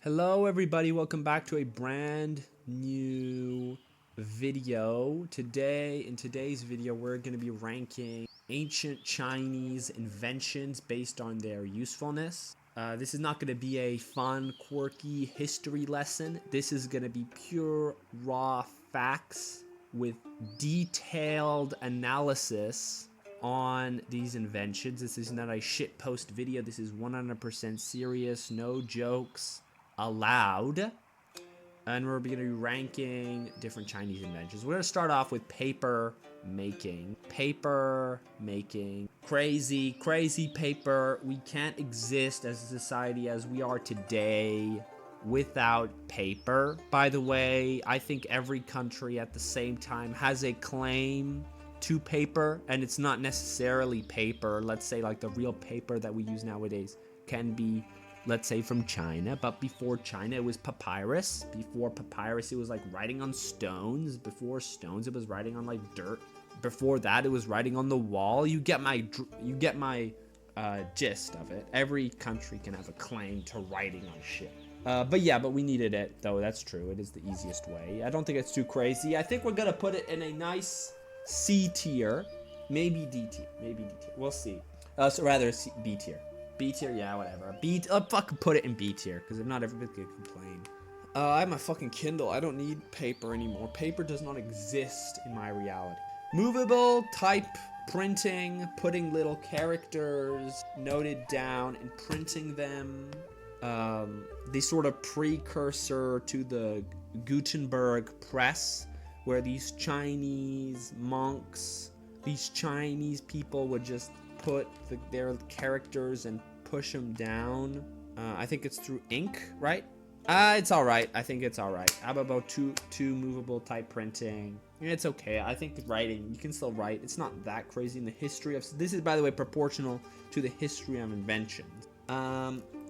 Hello everybody, welcome back to a brand new video. In today's video, we're going to be ranking ancient Chinese inventions based on their usefulness. This is not going to be a fun, quirky history lesson. This is going to be pure, raw facts with detailed analysis on these inventions. This is not a shitpost video. This is 100% serious, no jokes allowed. And we're going to be ranking different Chinese inventions. We're going to start off with paper making. Paper making. Crazy, crazy paper. We can't exist as a society as we are today without paper. By the way, I think every country at the same time has a claim to paper, and it's not necessarily paper. Let's say like the real paper that we use nowadays can be, let's say, from China, but before China it was papyrus. Before papyrus it was like writing on stones. Before stones it was writing on like dirt. Before that it was writing on the wall. You get my gist of it. Every country can have a claim to writing on shit. But we needed it, though. That's true. It is the easiest way. I don't think it's too crazy. I think we're gonna put it in a nice C tier, maybe D tier, We'll see. So rather B tier. B tier, yeah, whatever. Fucking put it in B tier, because if not, everybody could complain. I have my fucking Kindle. I don't need paper anymore. Paper does not exist in my reality. Movable type printing, putting little characters noted down and printing them. The sort of precursor to the Gutenberg press, where these Chinese monks, these Chinese people would just put their characters and push them down. I think it's through ink, right? It's all right. I think it's all right. How about two movable type printing? It's okay. I think writing, you can still write. It's not that crazy in the history of. This is, by the way, proportional to the history of inventions.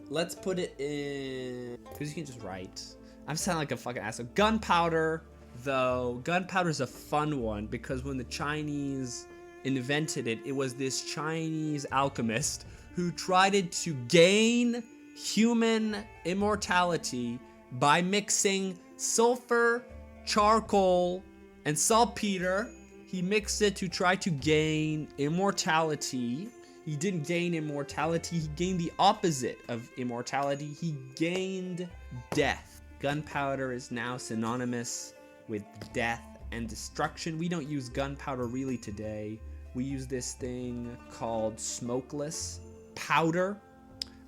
Let's put it in, because you can just write. I'm sounding like a fucking asshole. Gunpowder, though. Gunpowder's a fun one because when the Chinese invented it, it was this Chinese alchemist who tried to gain human immortality by mixing sulfur, charcoal, and saltpeter. He mixed it to try to gain immortality. He didn't gain immortality, he gained the opposite of immortality. He gained death. Gunpowder is now synonymous with death and destruction. We don't use gunpowder really today. We use this thing called smokeless powder,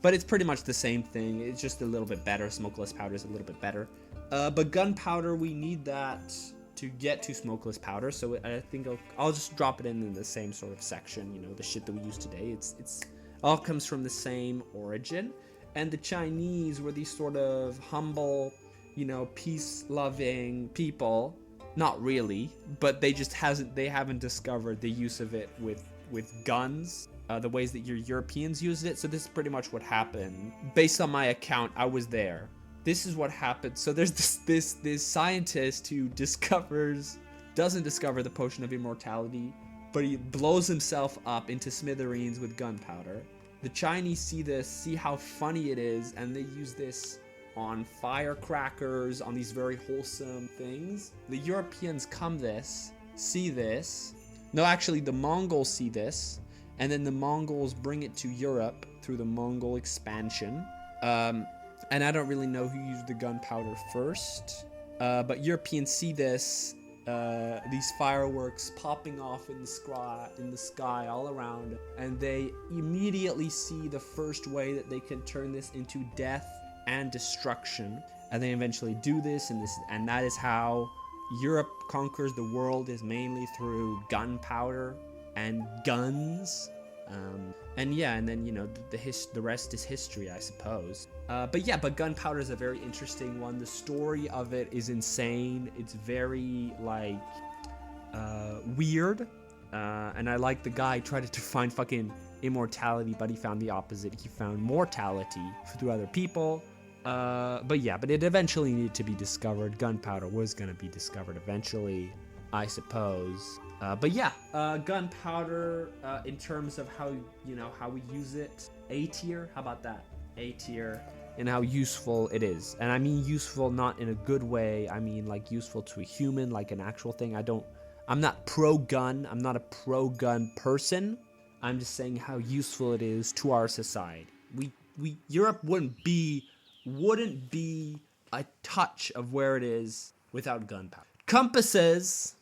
but it's pretty much the same thing. It's just a little bit better. Smokeless powder is a little bit better. But gunpowder, we need that to get to smokeless powder, so I think I'll just drop it in the same sort of section. You know, the shit that we use today. It's all comes from the same origin, and the Chinese were these sort of humble, you know, peace-loving people. Not really, but they haven't discovered the use of it with guns, the ways that your Europeans used it. So this is pretty much what happened. Based on my account, I was there. This is what happened. So there's this scientist who doesn't discover the potion of immortality, but he blows himself up into smithereens with gunpowder. The Chinese see how funny it is, and they use this on firecrackers, on these very wholesome things. The Europeans see this. No, actually, the Mongols see this, and then the Mongols bring it to Europe through the Mongol expansion. And I don't really know who used the gunpowder first, but Europeans see this, these fireworks popping off in the sky all around, and they immediately see the first way that they can turn this into death and destruction, and they eventually do this, and that is how Europe conquers the world, is mainly through gunpowder and guns. And then, you know, the rest is history, I suppose. But gunpowder is a very interesting one. The story of it is insane. It's very like weird, and I like the guy tried to find fucking immortality, but he found the opposite. He found mortality through other people. But it eventually needed to be discovered. Gunpowder was gonna be discovered eventually, I suppose. Gunpowder, in terms of how we use it, A tier. How about that? A tier. and how useful it is. And I mean useful not in a good way. I mean like useful to a human, like an actual thing. I'm not pro-gun. I'm not a pro-gun person. I'm just saying how useful it is to our society. Europe wouldn't be a touch of where it is without gunpowder. Compasses,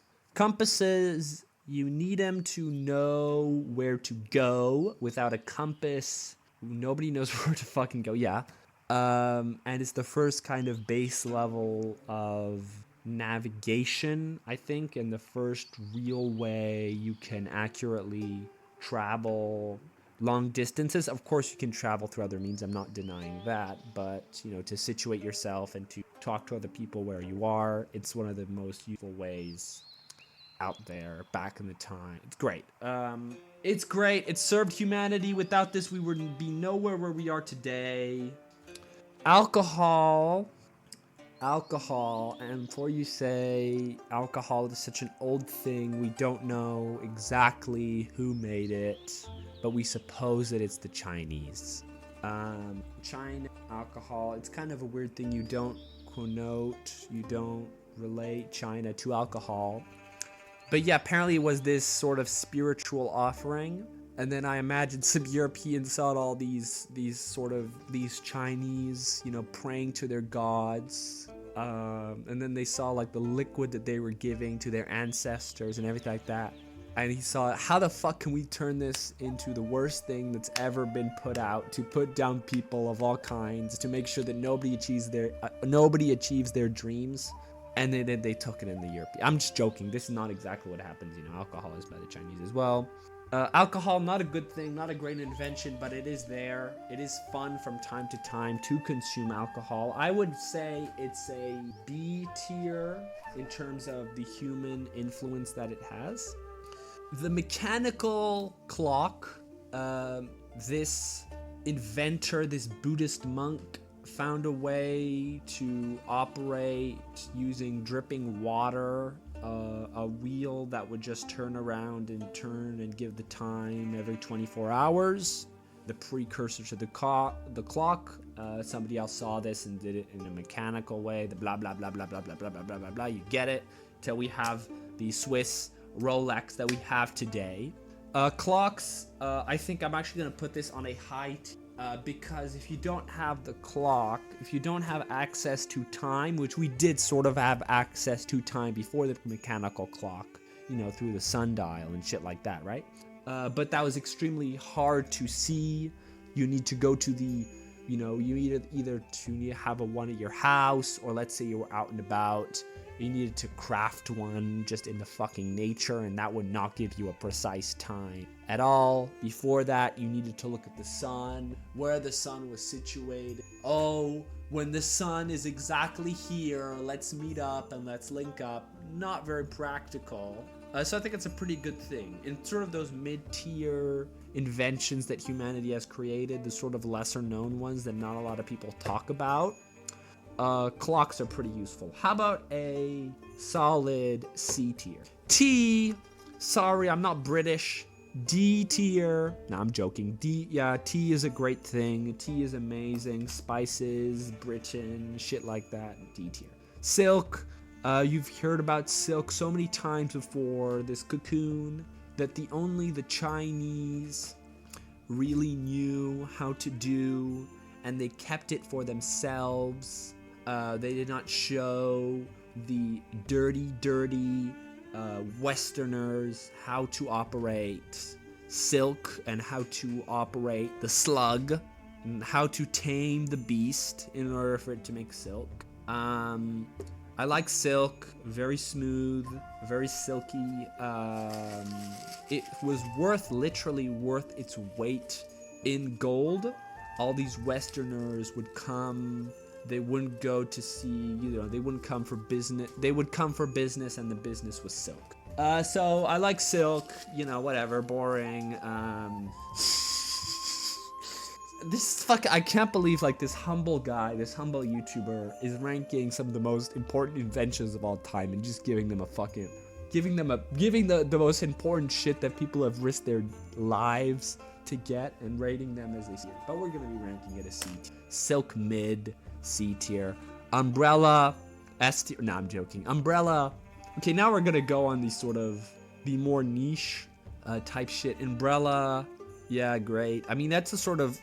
you need them to know where to go. Without a compass, nobody knows where to fucking go. Yeah. And it's the first kind of base level of navigation, I think, and the first real way you can accurately travel long distances. Of course, you can travel through other means. I'm not denying that. But, you know, to situate yourself and to talk to other people where you are, it's one of the most useful ways out there back in the time. It's great. It's great. It served humanity. Without this, we would be nowhere where we are today. Alcohol, and before you say alcohol is such an old thing, we don't know exactly who made it, but we suppose that it's the Chinese. China, alcohol, it's kind of a weird thing. You don't connote, you don't relate China to alcohol. But yeah, apparently it was this sort of spiritual offering. And then I imagine some Europeans saw all these Chinese, you know, praying to their gods. And then they saw like the liquid that they were giving to their ancestors and everything like that. And he saw, how the fuck can we turn this into the worst thing that's ever been put out, to put down people of all kinds, to make sure that nobody achieves their dreams. And then they took it in the European. I'm just joking. This is not exactly what happens. You know, alcohol is by the Chinese as well. Alcohol, not a good thing, not a great invention, but it is there. It is fun from time to time to consume alcohol. I would say it's a B tier in terms of the human influence that it has. The mechanical clock, this inventor, this Buddhist monk, found a way to operate using dripping water, a wheel that would just turn around and turn and give the time every 24 hours. The precursor to the clock. Somebody else saw this and did it in a mechanical way. The blah blah blah blah blah blah blah blah blah blah blah. You get it? Till we have the Swiss Rolex that we have today. Clocks. I think I'm actually gonna put this on a high tier. Because if you don't have the clock, if you don't have access to time, which we did sort of have access to time before the mechanical clock, you know, through the sundial and shit like that, right? But that was extremely hard to see. You need to go to the, you know, you needed either to have one at your house, or let's say you were out and about, you needed to craft one just in the fucking nature, and that would not give you a precise time at all. Before that, you needed to look at the sun, where the sun was situated. Oh, when the sun is exactly here, let's meet up and let's link up. Not very practical. So I think it's a pretty good thing. In sort of those mid-tier inventions that humanity has created, the sort of lesser known ones that not a lot of people talk about, clocks are pretty useful. How about a solid C tier? T, sorry, I'm not British. D tier. No, I'm joking. D, yeah, tea is a great thing. Tea is amazing. Spices, Britain, shit like that. D tier. Silk. You've heard about silk so many times before. This cocoon that only the Chinese really knew how to do, and they kept it for themselves. They did not show the dirty Westerners how to operate silk and how to operate the slug and how to tame the beast in order for it to make silk. I like silk, very smooth, very silky. It was literally worth its weight in gold. All these Westerners would come. They wouldn't go to see, you know, they wouldn't come for business. They would come for business, and the business was silk. So I like silk, you know, whatever, boring. I can't believe, like, this humble guy, this humble YouTuber is ranking some of the most important inventions of all time and just giving them a fucking giving the most important shit that people have risked their lives to get and rating them as a C tier. But we're gonna be ranking it a C tier. Silk mid, C tier. Umbrella, S tier. No, I'm joking. Umbrella. Okay, now we're gonna go on the more niche type shit. Umbrella. Yeah, great. I mean, that's the sort of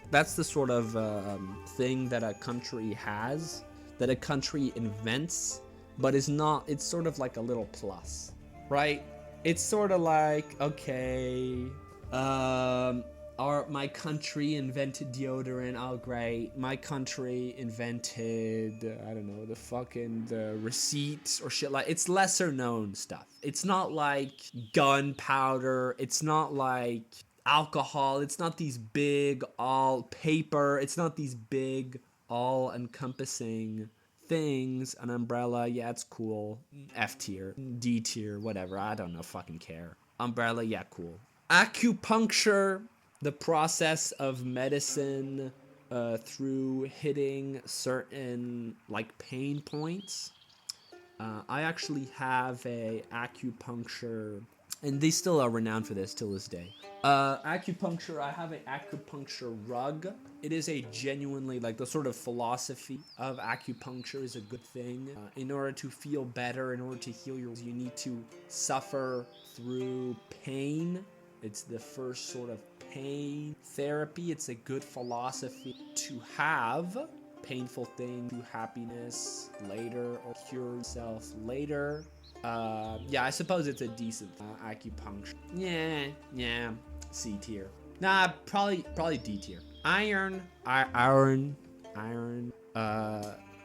thing that a country has, that a country invents, but is not. It's sort of like a little plus, right? It's sort of like, okay, my country invented deodorant. Oh, great. My country invented, I don't know, the receipts or shit. Like, it's lesser known stuff. It's not like gunpowder. It's not like alcohol. It's not these big paper. It's not these big all encompassing things. An umbrella, yeah, it's cool. F tier, D tier, whatever. I don't know, fucking care. Umbrella, yeah, cool. Acupuncture, the process of medicine through hitting certain like pain points. I actually have a acupuncture, and they still are renowned for this till this day. Acupuncture, I have an acupuncture rug. It is a genuinely, like, the sort of philosophy of acupuncture is a good thing. In order to feel better, in order to heal you need to suffer through pain. It's the first sort of pain therapy. It's a good philosophy to have. Painful thing to happiness later, or cure yourself later. Yeah, I suppose it's a decent acupuncture. Yeah, C tier. Nah, probably D tier. Iron.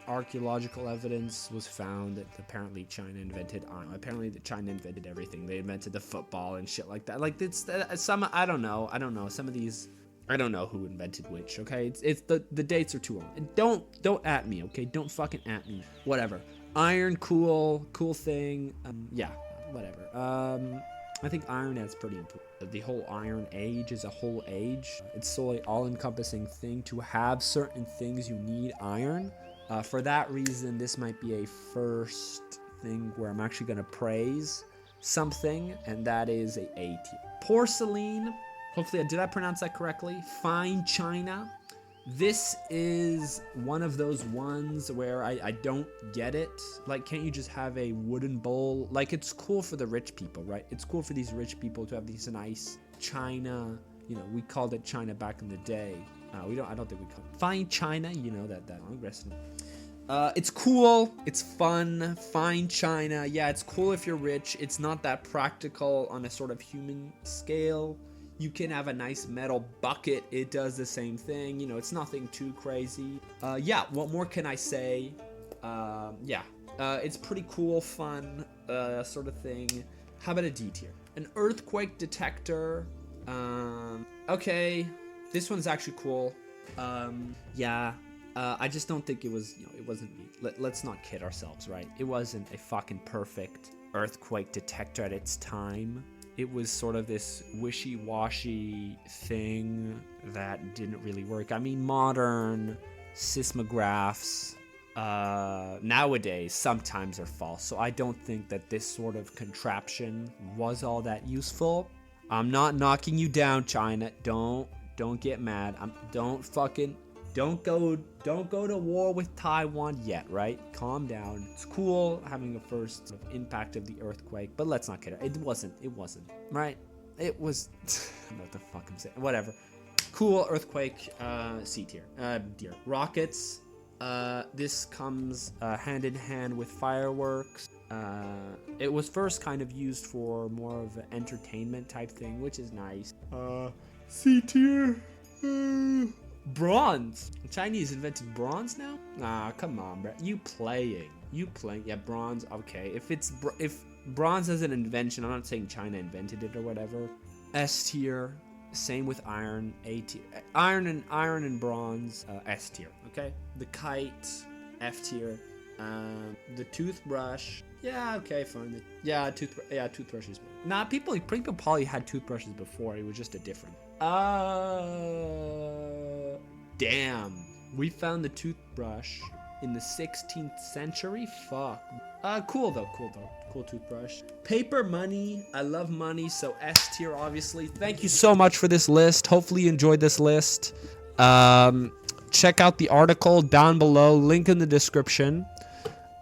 Archaeological evidence was found that apparently China invented iron. Apparently China invented everything. They invented the football and shit like that. Like, it's some, I don't know. Some of these, I don't know who invented which, okay? It's the dates are too long. And don't at me, okay? Don't fucking at me. Whatever. Iron, cool thing. Yeah, whatever. I think iron is pretty important. The whole iron age is a whole age. It's solely all-encompassing thing. To have certain things, you need iron. For that reason, this might be a first thing where I'm actually gonna praise something, and that is a tier. Porcelain. Hopefully, did I pronounce that correctly? Fine china. This is one of those ones where I don't get it. Like, can't you just have a wooden bowl? Like, it's cool for the rich people, right? It's cool for these rich people to have these nice china. You know, we called it china back in the day. I don't think we call it fine china. You know that long rest. It's cool. It's fun. Fine china. Yeah, it's cool if you're rich. It's not that practical on a sort of human scale. You can have a nice metal bucket. It does the same thing. You know, it's nothing too crazy. Yeah, what more can I say? Yeah, it's pretty cool, fun, sort of thing. How about a D tier? An earthquake detector. Okay, this one's actually cool. Yeah, I just don't think it was, it wasn't, let's not kid ourselves, right? It wasn't a fucking perfect earthquake detector at its time. It was sort of this wishy-washy thing that didn't really work. I mean, modern seismographs nowadays sometimes are false, so I don't think that this sort of contraption was all that useful. I'm not knocking you down, China. Don't get mad. Don't go to war with Taiwan yet, right? Calm down. It's cool having a first sort of impact of the earthquake, but let's not kid. It wasn't, right? It was, I don't know what the fuck I'm saying. Whatever. Cool earthquake, C tier. Dear. Rockets. This comes hand in hand with fireworks. It was first kind of used for more of an entertainment type thing, which is nice. C tier. Bronze. The Chinese invented bronze now? Nah, come on, bro. You playing. Yeah, bronze. Okay. If bronze is an invention, I'm not saying China invented it or whatever. S tier. Same with iron. A tier. Iron and bronze. S tier. Okay. The kite. F tier. The toothbrush. Yeah. Okay. Fine. Toothbrushes. Nah, people probably had toothbrushes before. It was just a different. Damn. We found the toothbrush in the 16th century. Fuck. Cool though. Cool toothbrush. Paper money. I love money, so S tier, obviously. Thank you so much for this list. Hopefully you enjoyed this list. Check out the article down below. Link in the description.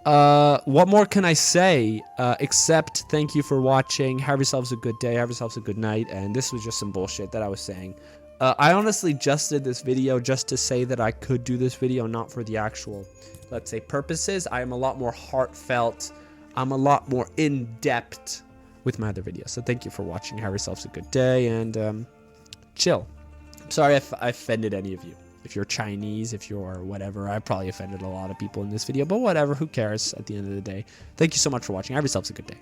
What more can I say? Except thank you for watching. Have yourselves a good day. Have yourselves a good night. And this was just some bullshit that I was saying. I honestly just did this video just to say that I could do this video, not for the actual, let's say, purposes. I am a lot more heartfelt. I'm a lot more in-depth with my other videos. So thank you for watching. Have yourselves a good day and chill. I'm sorry if I offended any of you. If you're Chinese, if you're whatever, I probably offended a lot of people in this video, but whatever, who cares at the end of the day. Thank you so much for watching. Have yourselves a good day.